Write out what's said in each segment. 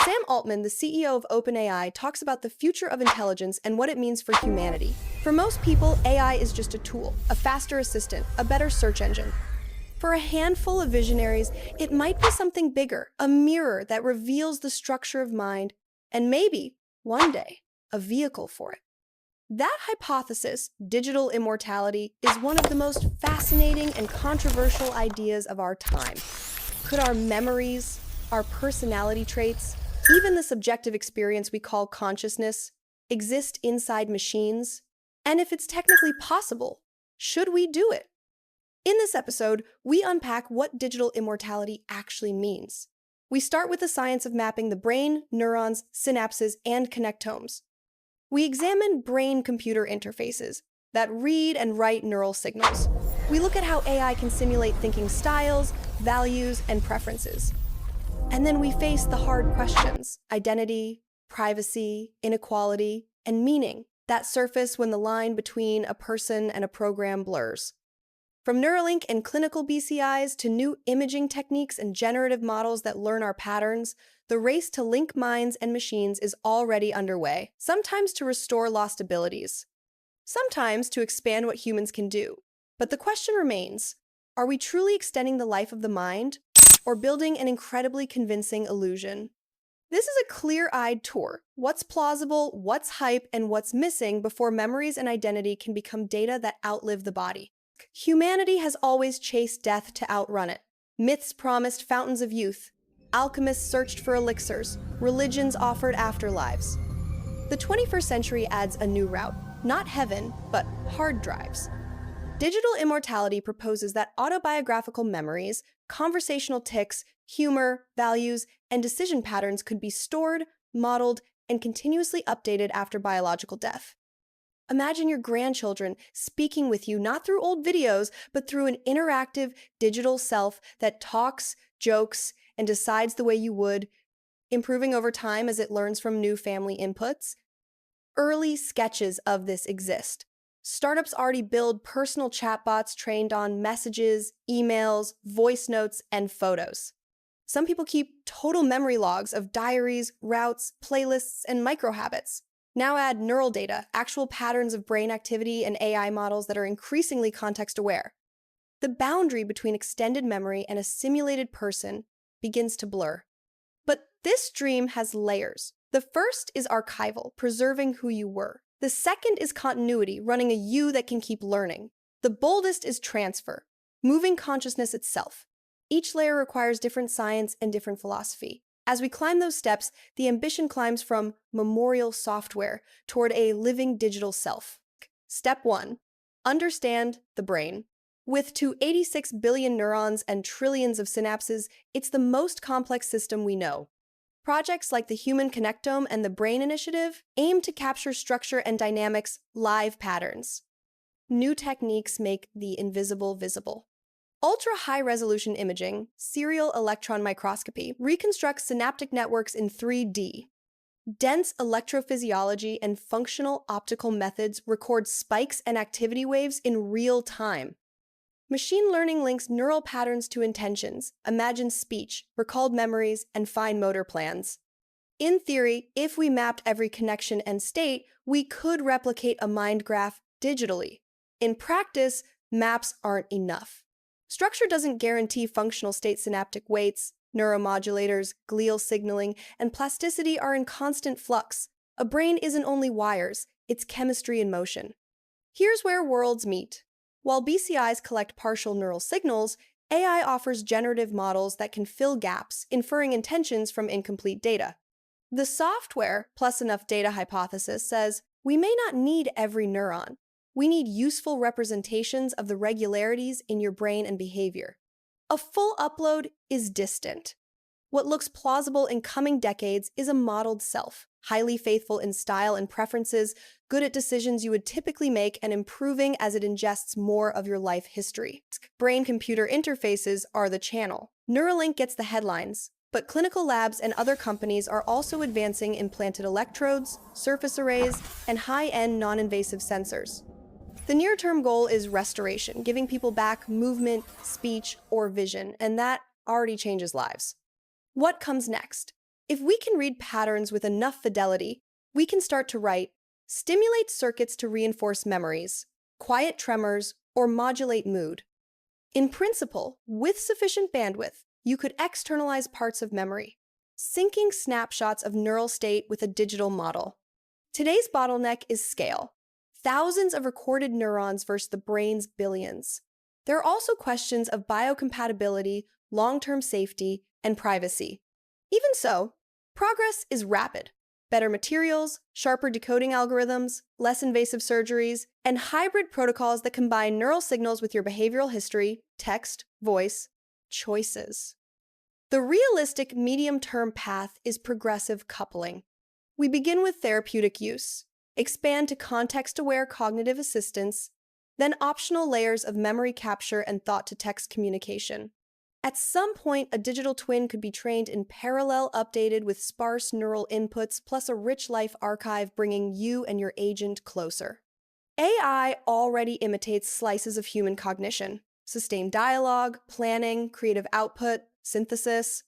Sam Altman, the CEO of OpenAI, talks about the future of intelligence and what it means for humanity. For most people, AI is just a tool, a faster assistant, a better search engine. For a handful of visionaries, it might be something bigger, a mirror that reveals the structure of mind, and maybe, one day, a vehicle for it. That hypothesis, digital immortality, is one of the most fascinating and controversial ideas of our time. Could our memories, our personality traits, even the subjective experience we call consciousness, exist inside machines? And if it's technically possible, should we do it? In this episode, we unpack what digital immortality actually means. We start with the science of mapping the brain, neurons, synapses, and connectomes. We examine brain-computer interfaces that read and write neural signals. We look at how AI can simulate thinking styles, values, and preferences. And then we face the hard questions: identity, privacy, inequality, and meaning that surface when the line between a person and a program blurs. From Neuralink and clinical BCIs to new imaging techniques and generative models that learn our patterns, the race to link minds and machines is already underway, sometimes to restore lost abilities, sometimes to expand what humans can do. But the question remains, are we truly extending the life of the mind, or building an incredibly convincing illusion? This is a clear-eyed tour. What's plausible, what's hype, and what's missing before memories and identity can become data that outlive the body. Humanity has always chased death to outrun it. Myths promised fountains of youth. Alchemists searched for elixirs. Religions offered afterlives. The 21st century adds a new route. Not heaven, but hard drives. Digital immortality proposes that autobiographical memories, conversational tics, humor, values, and decision patterns could be stored, modeled, and continuously updated after biological death. Imagine your grandchildren speaking with you not through old videos, but through an interactive digital self that talks, jokes, and decides the way you would, improving over time as it learns from new family inputs. Early sketches of this exist. Startups already build personal chatbots trained on messages, emails, voice notes, and photos. Some people keep total memory logs of diaries, routes, playlists, and microhabits. Now add neural data, actual patterns of brain activity, and AI models that are increasingly context-aware. The boundary between extended memory and a simulated person begins to blur. But this dream has layers. The first is archival, preserving who you were. The second is continuity, running a you that can keep learning. The boldest is transfer, moving consciousness itself. Each layer requires different science and different philosophy. As we climb those steps, the ambition climbs from memorial software toward a living digital self. Step 1. Understand the brain. With 286 billion neurons and trillions of synapses, it's the most complex system we know. Projects like the Human Connectome and the Brain Initiative aim to capture structure and dynamics, live patterns. New techniques make the invisible visible. Ultra-high-resolution imaging, serial electron microscopy, reconstructs synaptic networks in 3D. Dense electrophysiology and functional optical methods record spikes and activity waves in real time. Machine learning links neural patterns to intentions, imagines speech, recalled memories, and fine motor plans. In theory, if we mapped every connection and state, we could replicate a mind graph digitally. In practice, maps aren't enough. Structure doesn't guarantee functional state. Synaptic weights, neuromodulators, glial signaling, and plasticity are in constant flux. A brain isn't only wires, it's chemistry in motion. Here's where worlds meet. While BCIs collect partial neural signals, AI offers generative models that can fill gaps, inferring intentions from incomplete data. The software plus enough data hypothesis says we may not need every neuron. We need useful representations of the regularities in your brain and behavior. A full upload is distant. What looks plausible in coming decades is a modeled self, highly faithful in style and preferences, good at decisions you would typically make, and improving as it ingests more of your life history. Brain-computer interfaces are the channel. Neuralink gets the headlines, but clinical labs and other companies are also advancing implanted electrodes, surface arrays, and high-end non-invasive sensors. The near-term goal is restoration, giving people back movement, speech, or vision, and that already changes lives. What comes next? If we can read patterns with enough fidelity, we can start to write, stimulate circuits to reinforce memories, quiet tremors, or modulate mood. In principle, with sufficient bandwidth, you could externalize parts of memory, syncing snapshots of neural state with a digital model. Today's bottleneck is scale. Thousands of recorded neurons versus the brain's billions. There are also questions of biocompatibility, long-term safety, and privacy. Even so, progress is rapid. Better materials, sharper decoding algorithms, less invasive surgeries, and hybrid protocols that combine neural signals with your behavioral history, text, voice, choices. The realistic medium-term path is progressive coupling. We begin with therapeutic use, expand to context-aware cognitive assistance, then optional layers of memory capture and thought-to-text communication. At some point, a digital twin could be trained in parallel, updated with sparse neural inputs, plus a rich life archive bringing you and your agent closer. AI already imitates slices of human cognition: sustained dialogue, planning, creative output, synthesis.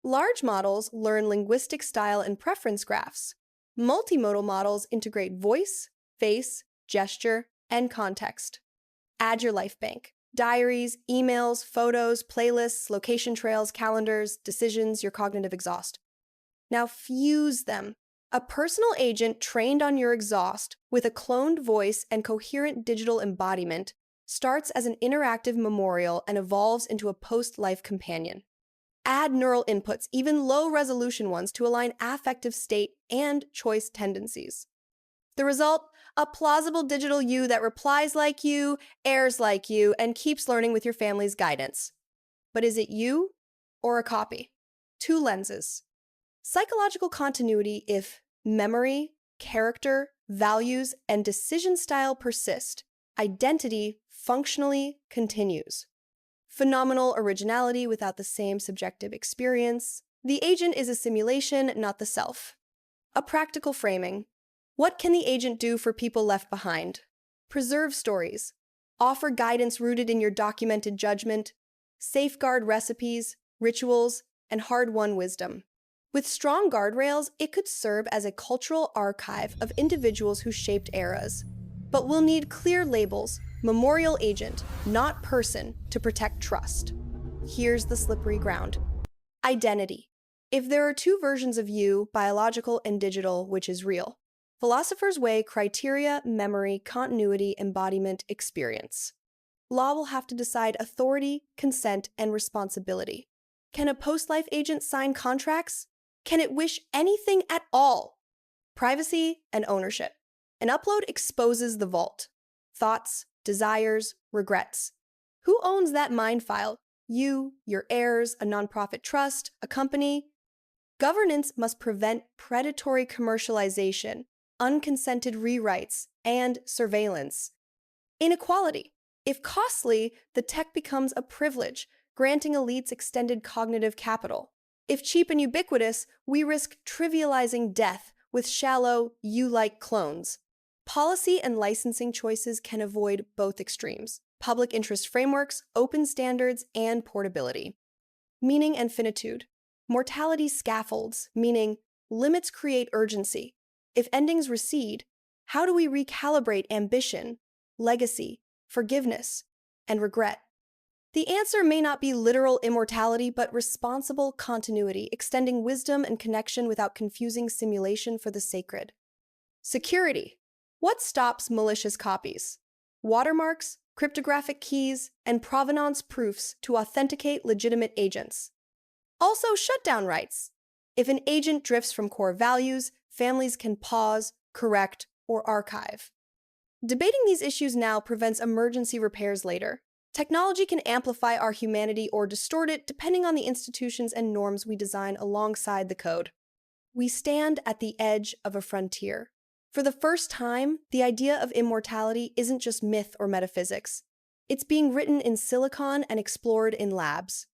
Large models learn linguistic style and preference graphs. Multimodal models integrate voice, face, gesture, and context. Add your life bank. Diaries, emails, photos, playlists, location trails, calendars, decisions, your cognitive exhaust. Now fuse them. A personal agent trained on your exhaust with a cloned voice and coherent digital embodiment starts as an interactive memorial and evolves into a post-life companion. Add neural inputs, even low-resolution ones, to align affective state and choice tendencies. The result? A plausible digital you that replies like you, errs like you, and keeps learning with your family's guidance. But is it you or a copy? Two lenses. Psychological continuity: if memory, character, values, and decision style persist, identity functionally continues. Phenomenal originality without the same subjective experience. The agent is a simulation, not the self. A practical framing. What can the agent do for people left behind? Preserve stories. Offer guidance rooted in your documented judgment. Safeguard recipes, rituals, and hard-won wisdom. With strong guardrails, it could serve as a cultural archive of individuals who shaped eras. But we'll need clear labels: memorial agent, not person, to protect trust. Here's the slippery ground. Identity. If there are two versions of you, biological and digital, which is real? Philosophers weigh criteria: memory, continuity, embodiment, experience. Law will have to decide authority, consent, and responsibility. Can a post-life agent sign contracts? Can it wish anything at all? Privacy and ownership. An upload exposes the vault. Thoughts, desires, regrets. Who owns that mind file? You, your heirs, a nonprofit trust, a company? Governance must prevent predatory commercialization, unconsented rewrites, and surveillance. Inequality. If costly, the tech becomes a privilege, granting elites extended cognitive capital. If cheap and ubiquitous, we risk trivializing death with shallow, you-like clones. Policy and licensing choices can avoid both extremes: public interest frameworks, open standards, and portability. Meaning and finitude. Mortality scaffolds, meaning limits create urgency. If endings recede, how do we recalibrate ambition, legacy, forgiveness, and regret? The answer may not be literal immortality, but responsible continuity, extending wisdom and connection without confusing simulation for the sacred. Security. What stops malicious copies? Watermarks, cryptographic keys, and provenance proofs to authenticate legitimate agents. Also, shutdown rights. If an agent drifts from core values, families can pause, correct, or archive. Debating these issues now prevents emergency repairs later. Technology can amplify our humanity or distort it depending on the institutions and norms we design alongside the code. We stand at the edge of a frontier. For the first time, the idea of immortality isn't just myth or metaphysics. It's being written in silicon and explored in labs.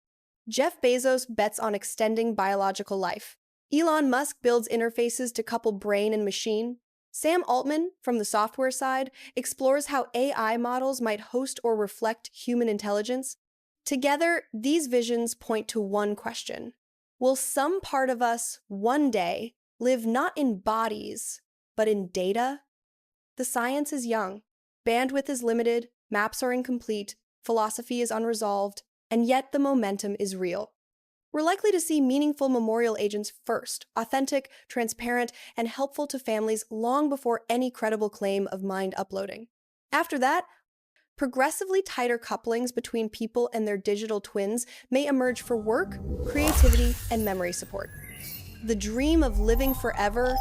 Jeff Bezos bets on extending biological life. Elon Musk builds interfaces to couple brain and machine. Sam Altman, from the software side, explores how AI models might host or reflect human intelligence. Together, these visions point to one question: Will some part of us one day live not in bodies, but in data? The science is young, bandwidth is limited, maps are incomplete, philosophy is unresolved, and yet the momentum is real. We're likely to see meaningful memorial agents first, authentic, transparent, and helpful to families long before any credible claim of mind uploading. After that, progressively tighter couplings between people and their digital twins may emerge for work, creativity, and memory support. The dream of living forever